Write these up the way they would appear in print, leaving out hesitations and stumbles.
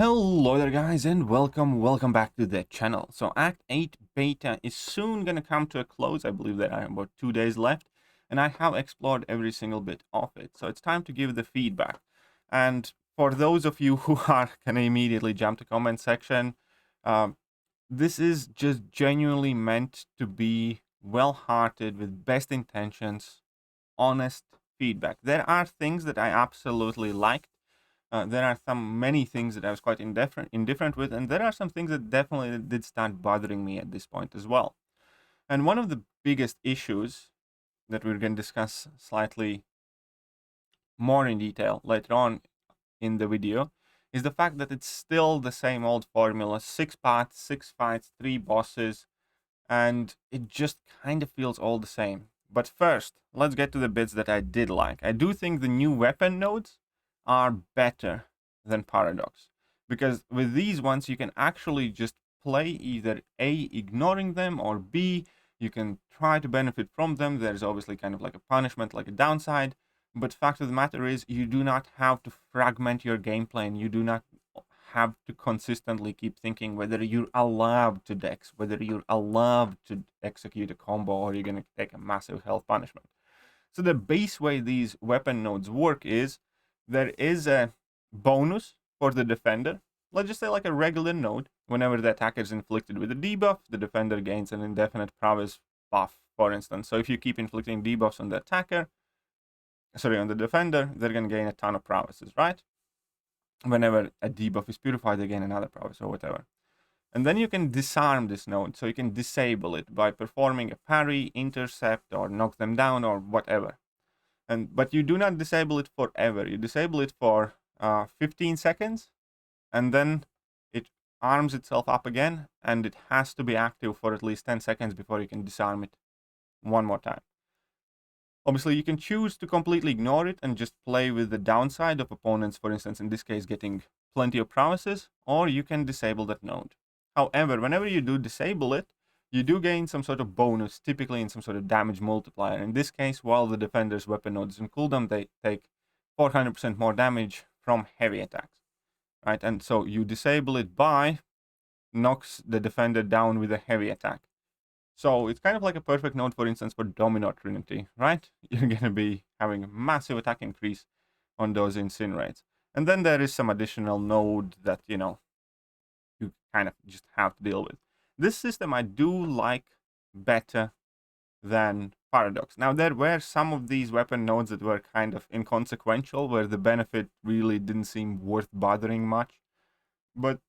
Hello there guys and welcome back to the channel. So Act 8 beta is soon gonna come to a close. I believe that I have about 2 days left and I have explored every single bit of it. So it's time to give the feedback. And for those of you who are gonna immediately jump to comment section, this is just genuinely meant to be well-hearted with best intentions, honest feedback. There are things that I absolutely liked. There are many things that I was quite indifferent with, and there are some things that definitely did start bothering me at this point as well. And one of the biggest issues that we're going to discuss slightly more in detail later on in the video is the fact that it's still the same old formula: 6 paths, 6 fights, 3 bosses, and it just kind of feels all the same. But first, let's get to the bits that I did like. I do think the new weapon nodes are better than Paradox, because with these ones you can actually just play either A, ignoring them, or B, you can try to benefit from them. There's obviously kind of like a punishment, like a downside, but fact of the matter is you do not have to fragment your gameplay, and you do not have to consistently keep thinking whether you're allowed to dex, whether you're allowed to execute a combo, or you're going to take a massive health punishment. So the base way these weapon nodes work is there is a bonus for the defender. Let's just say like a regular node. Whenever the attacker is inflicted with a debuff, the defender gains an indefinite prowess buff, for instance. So if you keep inflicting debuffs on the attacker, on the defender, they're going to gain a ton of prowesses, right? Whenever a debuff is purified, they gain another prowess or whatever. And then you can disarm this node, so you can disable it by performing a parry, intercept, or knock them down, or whatever. But you do not disable it forever. You disable it for 15 seconds, and then it arms itself up again, and it has to be active for at least 10 seconds before you can disarm it one more time. Obviously, you can choose to completely ignore it and just play with the downside of opponents, for instance, in this case, getting plenty of prowesses, or you can disable that node. However, whenever you do disable it, you do gain some sort of bonus, typically in some sort of damage multiplier. In this case, while the defender's weapon node is in cooldown, they take 400% more damage from heavy attacks, right? And so you disable it by knocks the defender down with a heavy attack. So it's kind of like a perfect node, for instance, for Domino Trinity, right? You're going to be having a massive attack increase on those incinerates. And then there is some additional node that, you kind of just have to deal with. This system I do like better than Paradox. Now, there were some of these weapon nodes that were kind of inconsequential, where the benefit really didn't seem worth bothering much.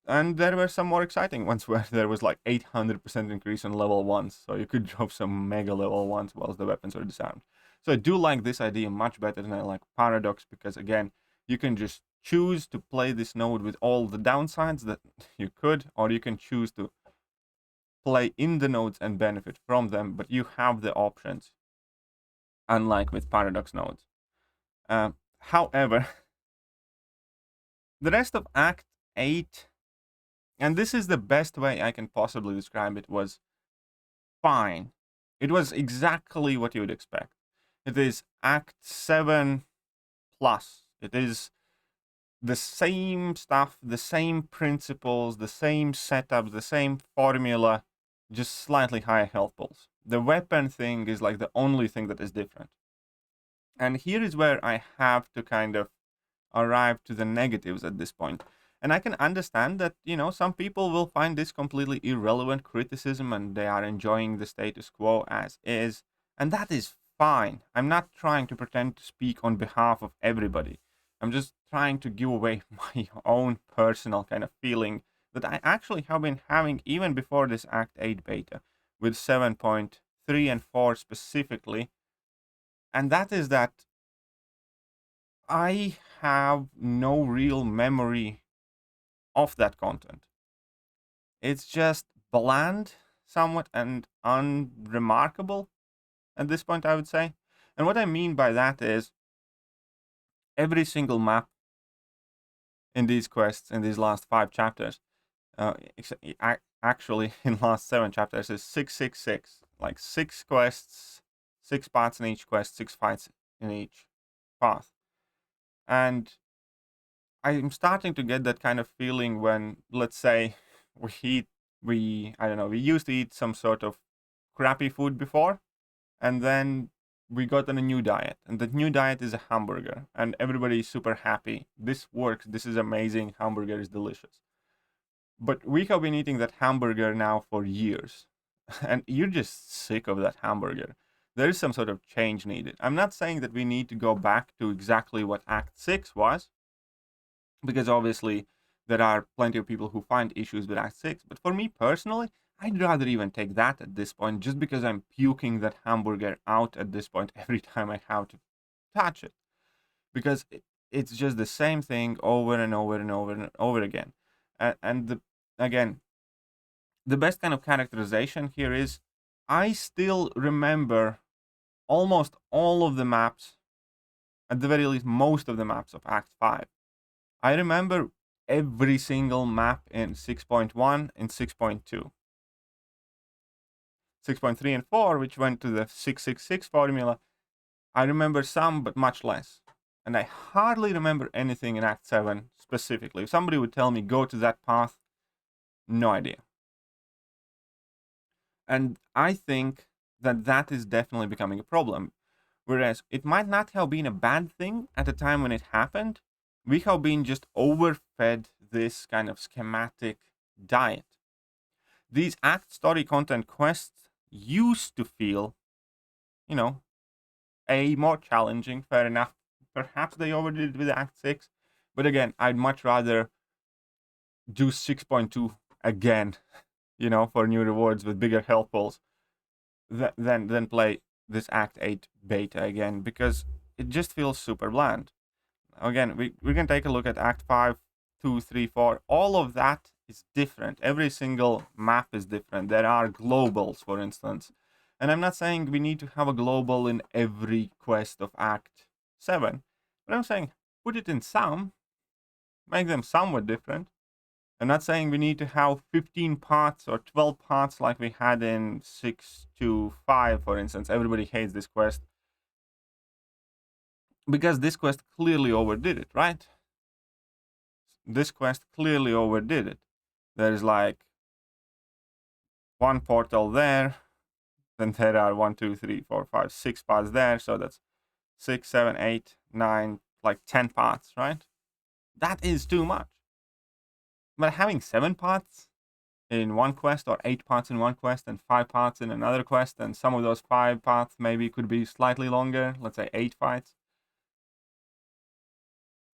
And there were some more exciting ones where there was like 800% increase on level 1s, so you could drop some mega level 1s whilst the weapons are disarmed. So I do like this idea much better than I like Paradox, because again, you can just choose to play this node with all the downsides that you could, or you can choose to play in the nodes and benefit from them, but you have the options, unlike with Paradox nodes. However, the rest of Act 8, and this is the best way I can possibly describe it, was fine. It was exactly what you would expect. It is Act 7 plus. It is the same stuff, the same principles, the same setup, the same formula, just slightly higher health pools. The weapon thing is like the only thing that is different. And here is where I have to kind of arrive to the negatives at this point. And I can understand that, some people will find this completely irrelevant criticism and they are enjoying the status quo as is. And that is fine. I'm not trying to pretend to speak on behalf of everybody. I'm just trying to give away my own personal kind of feeling that I actually have been having even before this Act 8 beta with 7.3 and 4 specifically. And that is that I have no real memory of that content. It's just bland, somewhat, and unremarkable at this point, I would say. And what I mean by that is every single map in these quests, in these last 5 chapters, actually in last 7 chapters, is 666. Like 6 quests, 6 paths in each quest, 6 fights in each path. And I'm starting to get that kind of feeling when, let's say, I don't know, we used to eat some sort of crappy food before, and then we got on a new diet, and the new diet is a hamburger, and everybody is super happy. This works. This is amazing. Hamburger is delicious. But we have been eating that hamburger now for years, and you're just sick of that hamburger. There is some sort of change needed. I'm not saying that we need to go back to exactly what Act 6 was, because obviously there are plenty of people who find issues with Act 6. But for me personally, I'd rather even take that at this point, just because I'm puking that hamburger out at this point every time I have to touch it. Because it's just the same thing over and over and over and over again. Again, the best kind of characterization here is I still remember almost all of the maps, at the very least, most of the maps of Act 5. I remember every single map in 6.1 and 6.2. 6.3 and 4, which went to the 666 formula, I remember some, but much less. And I hardly remember anything in Act 7 specifically. If somebody would tell me, go to that path, no idea. And I think that that is definitely becoming a problem. Whereas it might not have been a bad thing at the time when it happened. We have been just overfed this kind of schematic diet. These Act story content quests used to feel, more challenging, fair enough. Perhaps they overdid it with Act 6. But again, I'd much rather do 6.2 again, for new rewards with bigger health pools than play this Act 8 beta again, because it just feels super bland. Again, we can take a look at Act 5, 2, 3, 4. All of that is different. Every single map is different. There are globals, for instance. And I'm not saying we need to have a global in every quest of Act 7. But I'm saying put it in some. Make them somewhat different. I'm not saying we need to have 15 parts or 12 parts like we had in 6 to 5, for instance. Everybody hates this quest, because this quest clearly overdid it, right? This quest clearly overdid it. There's like one portal there, then there are 1, 2, 3, 4, 5, 6 paths there, so that's 6, 7, 8, 9, like 10 paths, right? That is too much. But having 7 paths in one quest, or 8 paths in one quest, and 5 paths in another quest, and some of those 5 paths maybe could be slightly longer, let's say 8 fights.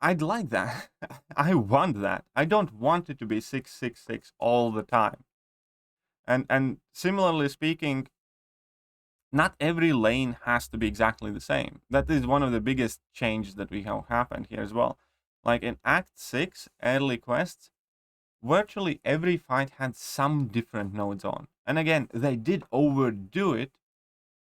I'd like that. I want that. I don't want it to be 666 all the time. And similarly speaking, not every lane has to be exactly the same. That is one of the biggest changes that we have happened here as well. Like in Act 6 early quests, virtually every fight had some different nodes on. And again, they did overdo it,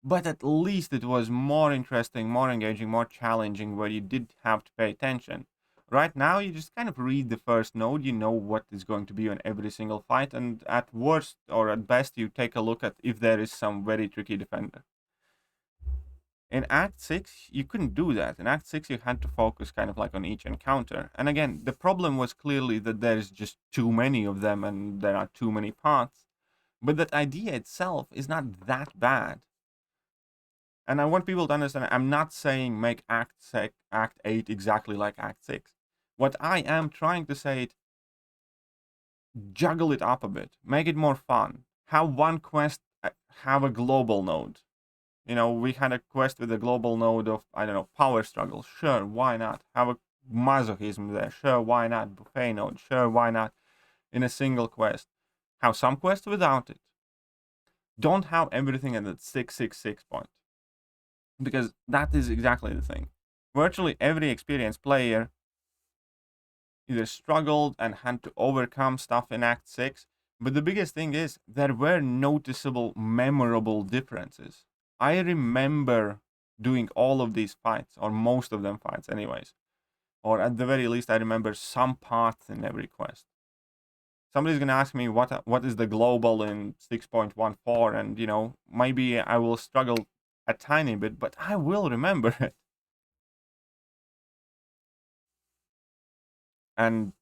but at least it was more interesting, more engaging, more challenging, where you did have to pay attention. Right now, you just kind of read the first node, you know what is going to be on every single fight, and at worst or at best, you take a look at if there is some very tricky defender. In Act 6, you couldn't do that. In Act 6, you had to focus kind of like on each encounter. And again, the problem was clearly that there's just too many of them and there are too many paths. But that idea itself is not that bad. And I want people to understand, I'm not saying make Act 8 exactly like Act 6. What I am trying to say is juggle it up a bit, make it more fun. Have one quest have a global node. We had a quest with a global node of, power struggle. Sure, why not? Have a masochism there. Sure, why not? Buffet node. Sure, why not? In a single quest. Have some quests without it. Don't have everything at the 666 point. Because that is exactly the thing. Virtually every experienced player either struggled and had to overcome stuff in Act 6. But the biggest thing is there were noticeable, memorable differences. I remember doing all of these fights, or most of them fights anyways. Or at the very least, I remember some paths in every quest. Somebody's going to ask me what is the global in 6.14, and, maybe I will struggle a tiny bit, but I will remember it. And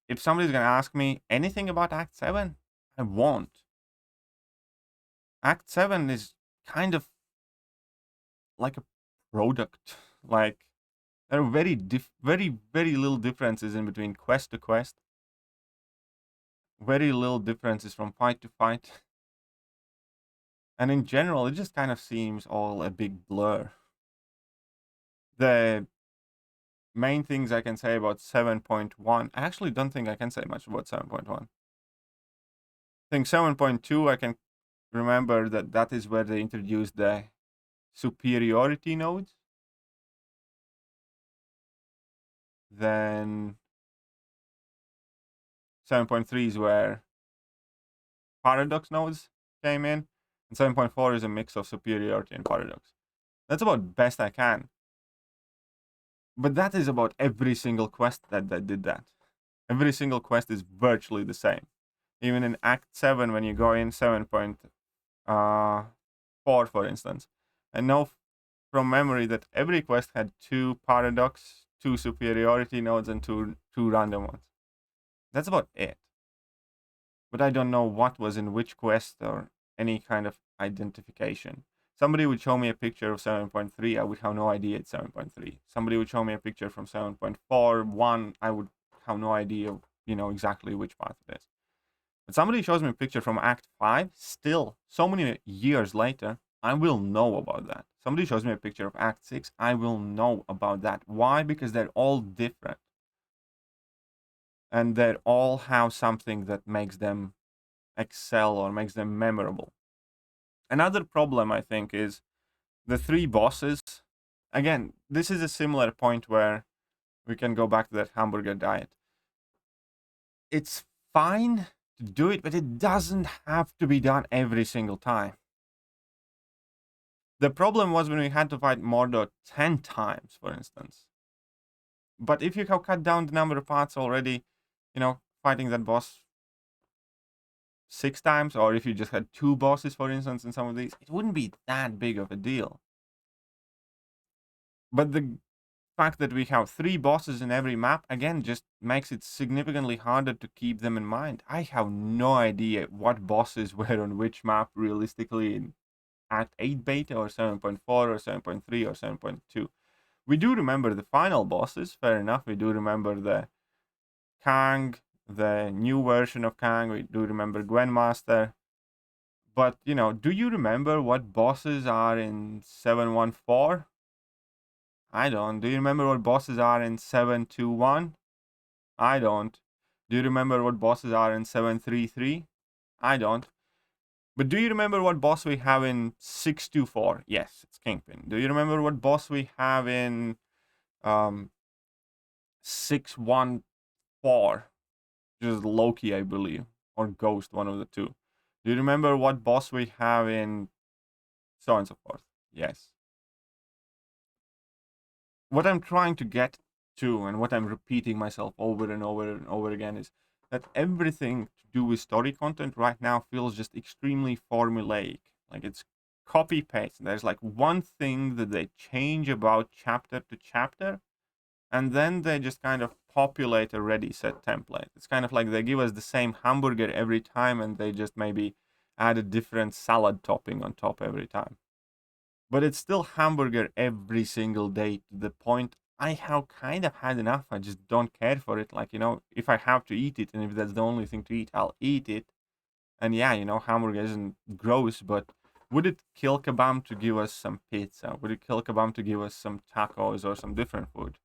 if somebody's going to ask me anything about Act 7, I won't. Act 7 is kind of like a product. Like, there are very little differences in between quest to quest. Very little differences from fight to fight. And in general, it just kind of seems all a big blur. The main things I can say about 7.1, I actually don't think I can say much about 7.1. I think 7.2, I can remember that is where they introduced the superiority nodes. Then 7.3 is where paradox nodes came in. And 7.4 is a mix of superiority and paradox. That's about best I can. But that is about every single quest that did that. Every single quest is virtually the same. Even in Act 7, when you go in 7.4, for instance, I know from memory that every quest had 2 paradox, 2 superiority nodes, and two random ones. That's about it. But I don't know what was in which quest or any kind of identification. Somebody would show me a picture of 7.3, I would have no idea it's 7.3. Somebody would show me a picture from 7.41, I would have no idea, exactly which path it is. But somebody shows me a picture from Act 5, still, so many years later, I will know about that. Somebody shows me a picture of Act 6, I will know about that. Why? Because they're all different. And they all have something that makes them excel or makes them memorable. Another problem, I think, is the 3 bosses. Again, this is a similar point where we can go back to that hamburger diet. It's fine to do it, but it doesn't have to be done every single time. The problem was when we had to fight Mordor 10 times, for instance. But if you have cut down the number of parts already, fighting that boss 6 times, or if you just had 2 bosses, for instance, in some of these, it wouldn't be that big of a deal. But the fact that we have 3 bosses in every map, again, just makes it significantly harder to keep them in mind. I have no idea what bosses were on which map realistically in Act 8 beta or 7.4 or 7.3 or 7.2. We do remember the final bosses, fair enough. We do remember the Kang, the new version of Kang. We do remember Gwenmaster. But, do you remember what bosses are in 714? I don't. Do you remember what bosses are in 721? I don't. Do you remember what bosses are in 733? I don't. But do you remember what boss we have in 624? Yes, it's Kingpin. Do you remember what boss we have in 614? Which is Loki, I believe, or Ghost, one of the two. Do you remember what boss we have in so on and so forth? Yes. What I'm trying to get to, and what I'm repeating myself over and over and over again, is that everything to do with story content right now feels just extremely formulaic. Like it's copy paste. There's like one thing that they change about chapter to chapter, and then they just kind of populate a ready set template. It's kind of like they give us the same hamburger every time, and they just maybe add a different salad topping on top every time. But it's still hamburger every single day, to the point I have kind of had enough. I just don't care for it. Like, if I have to eat it, and if that's the only thing to eat, I'll eat it. And yeah, hamburger isn't gross, but would it kill kebab to give us some pizza? Would it kill kebab to give us some tacos or some different food?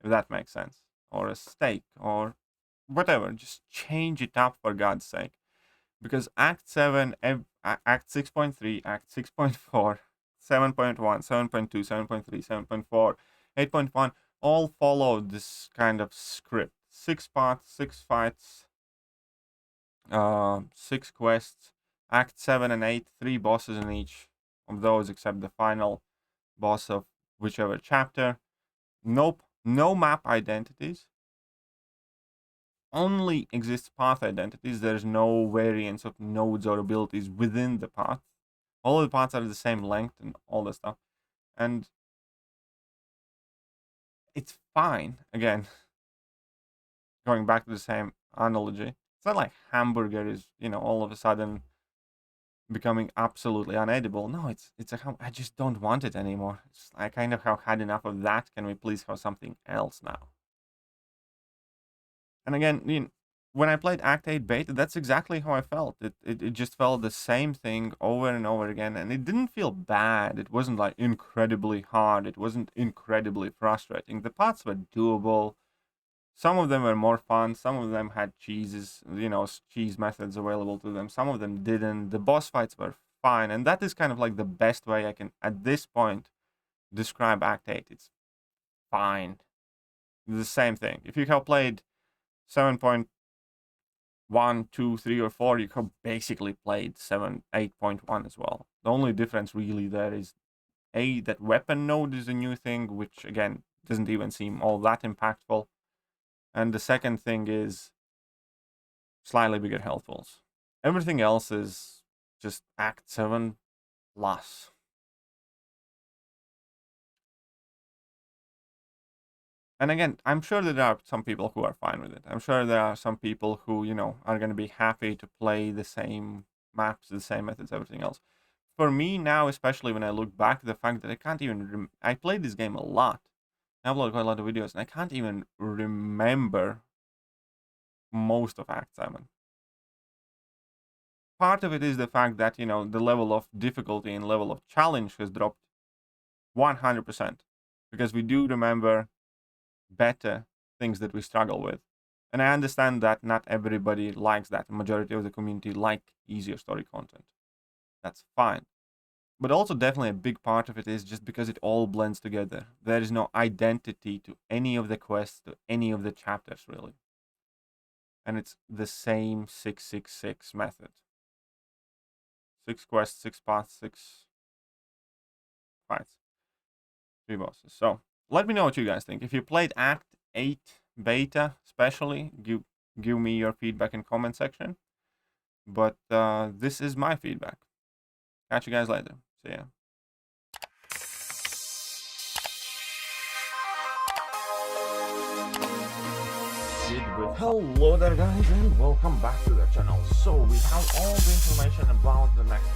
If that makes sense. Or a steak, or whatever. Just change it up, for God's sake. Because Act 7, Act 6.3, Act 6.4, 7.1, 7.2, 7.3, 7.4, 8.1 all follow this kind of script. 6 parts, 6 fights, 6 quests. Act 7 and 8, 3 bosses in each of those except the final boss of whichever chapter. Nope, no map identities. Only exists path identities. There's no variance of nodes or abilities within the path. All of the paths are the same length and all that stuff. And it's fine. Again, going back to the same analogy, it's not like hamburger is, all of a sudden becoming absolutely unedible. No, it's I just don't want it anymore. I kind of have had enough of that. Can we please have something else now? And again, when I played Act 8 beta, that's exactly how I felt. It just felt the same thing over and over again, and it didn't feel bad. It wasn't like incredibly hard. It wasn't incredibly frustrating. The parts were doable. Some of them were more fun. Some of them had cheese methods available to them. Some of them didn't. The boss fights were fine, and that is kind of like the best way I can, at this point, describe Act 8. It's fine. The same thing. If you have played 7.1, 2, 3, or 4, you have basically played 8.1 as well. The only difference really there is that weapon node is a new thing, which again doesn't even seem all that impactful. And the second thing is slightly bigger health pools. Everything else is just Act 7 plus. And again, I'm sure that there are some people who are fine with it. I'm sure there are some people who, are going to be happy to play the same maps, the same methods, everything else. For me now, especially when I look back, the fact that I can't even... I played this game a lot. I uploaded quite a lot of videos, and I can't even remember most of Act 7. Part of it is the fact that, the level of difficulty and level of challenge has dropped 100%. Because we do remember better things that we struggle with. And I understand that not everybody likes that. The majority of the community like easier story content. That's fine. But also definitely a big part of it is just because it all blends together. There is no identity to any of the quests, to any of the chapters, really. And it's the same 666 method. 6 quests, 6 paths, 6 fights. 3 bosses. So, let me know what you guys think. If you played Act 8 beta, especially, give me your feedback in comment section. But this is my feedback. Catch you guys later. See ya. Hello there guys, and welcome back to the channel. So we have all the information about the next